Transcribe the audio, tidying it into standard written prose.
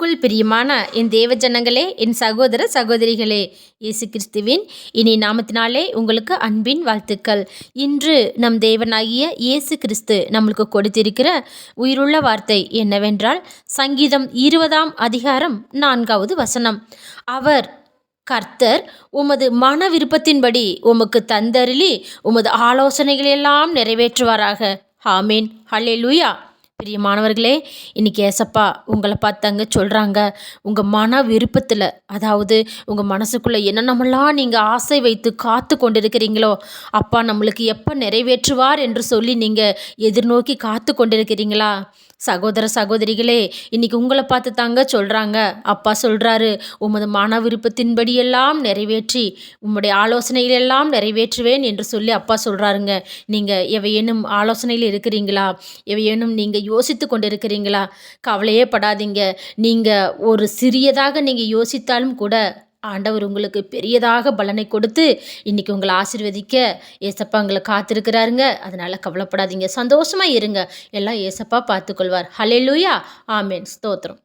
கிறிஸ்துவுக்குள் பிரியமான என் தேவ ஜனங்களே, என் சகோதர சகோதரிகளே, இயேசு கிறிஸ்துவின் இனி நாமத்தினாலே உங்களுக்கு அன்பின் வாழ்த்துக்கள். இன்று நம் தேவனாகிய இயேசு கிறிஸ்து நம்மளுக்கு கொடுத்திருக்கிற உயிருள்ள வார்த்தை என்னவென்றால், சங்கீதம் 20 வசனம். அவர் கர்த்தர் உமது மன விருப்பத்தின்படி உமக்கு தந்தருளி உமது ஆலோசனைகளெல்லாம் நிறைவேற்றுவாராக. ஆமேன். ஹல்லேலூயா. பிரியமானவர்களே, இன்னைக்கு ஏசப்பா உங்களை பார்த்தாங்க சொல்கிறாங்க, உங்கள் மன விருப்பத்தில், அதாவது உங்கள் மனசுக்குள்ளே என்னென்னமெல்லாம் நீங்கள் ஆசை வைத்து காத்து கொண்டிருக்கிறீங்களோ, அப்பா நம்மளுக்கு எப்போ நிறைவேற்றுவார் என்று சொல்லி நீங்கள் எதிர்நோக்கி காத்து கொண்டிருக்கிறீங்களா? சகோதர சகோதரிகளே, இன்னைக்கு உங்களை பார்த்து தாங்க சொல்கிறாங்க. அப்பா சொல்கிறாரு, உமது மன விருப்பத்தின்படியெல்லாம் நிறைவேற்றி உம்முடைய ஆலோசனைகளெல்லாம் நிறைவேற்றுவேன் என்று சொல்லி அப்பா சொல்கிறாருங்க. நீங்கள் எவையேனும் ஆலோசனையில் இருக்கிறீங்களா? எவையேனும் நீங்கள் யோசித்து கொண்டு இருக்கிறீங்களா? கவலையே படாதீங்க. நீங்கள் ஒரு சிறியதாக நீங்கள் யோசித்தாலும் கூட ஆண்டவர் உங்களுக்கு பெரியதாக பலனை கொடுத்து இன்றைக்கி உங்களை ஆசீர்வதிக்க ஏசப்பா உங்களை காத்திருக்கிறாருங்க. அதனால் கவலைப்படாதீங்க, சந்தோஷமாக இருங்க. எல்லாம் ஏசப்பா பார்த்துக்கொள்வார். ஹல்லேலூயா. ஆமேன். ஸ்தோத்திரம்.